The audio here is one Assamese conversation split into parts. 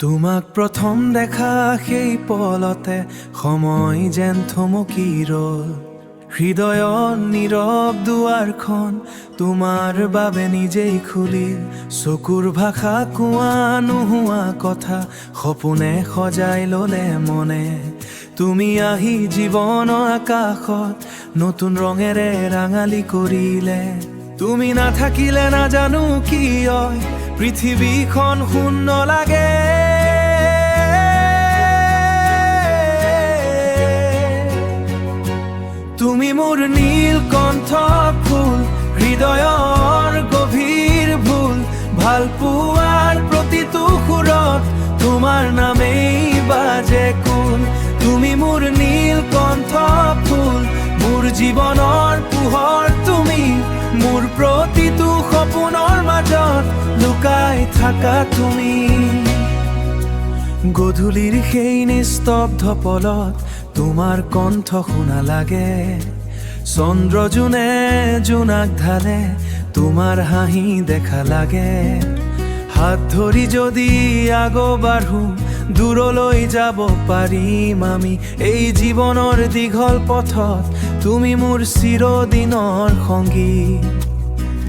তোমাক প্ৰথম দেখা সেই পলতে সময় যেন থমকি ৰল। হৃদয়ৰ নীৰৱ দুৱাৰখন তোমাৰ বাবে নিজেই খুলিল। চকুৰ ভাষা কোৱা নোহোৱা কথা সপোনে সজাই ললে মনে। তুমি আহি জীৱনৰ আকাশত নতুন ৰঙেৰে ৰাঙালী কৰিলে। তুমি নাথাকিলে নাজানো কিয় পৃথিৱীখন শূন্য লাগে। তুমি মোৰ নীলকণ্ঠ ফুল, হৃদয়ৰ গভীৰ ভুল। ভাল পোৱাৰ প্ৰতিটো সুৰত তোমাৰ নামেই বাজে কুল। তুমি মোৰ নীলকণ্ঠ ফুল, মোৰ জীৱনৰ পোহৰ তুমি। মোৰ প্ৰতিটো সপোনৰ মাজত লুকাই থাকা তুমি। গধূলিৰ সেই নিস্তব্ধ পলত তোমাৰ কণ্ঠ শুনা লাগে। চন্দ্ৰ জোনে জোনাক ঢালে তোমাৰ হাঁহি দেখা লাগে। হাত ধৰি যদি আগবাঢ়ো দূৰলৈ যাব পাৰিম আমি। এই জীৱনৰ দীঘল পথত তুমি মোৰ চিৰদিনৰ সংগী।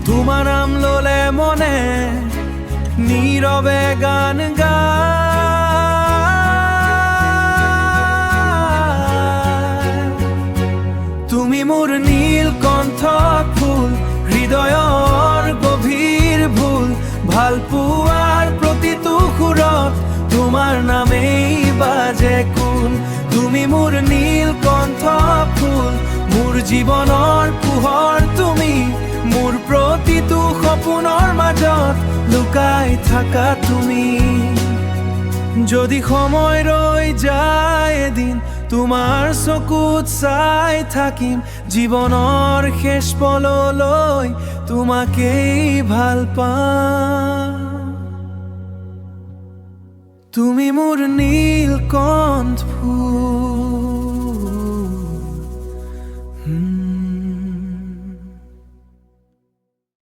তোমাৰ নাম ললে মনে নীৰৱে গান গায়। তুমি মোৰ নীলকণ্ঠ ফুল, হৃদয়ৰ গভীৰ ভুল। ভাল পোৱাৰ প্ৰতিটো সুৰত তোমাৰ নামেই বাজে কুল। তুমি মোৰ নীলকণ্ঠ ফুল, মোৰ জীৱনৰ পোহৰ তুমি। মোৰ প্ৰতিটো সপোনৰ মাজত লুকাই থাকা তুমি। যদি সময় ৰৈ যায় এদিন তোমাৰ চকুত চাই থাকিম। জীৱনৰ শেষ পললৈ তোমাকেই ভাল পাম। তুমি মোৰ নীলকণ্ঠ ফুল।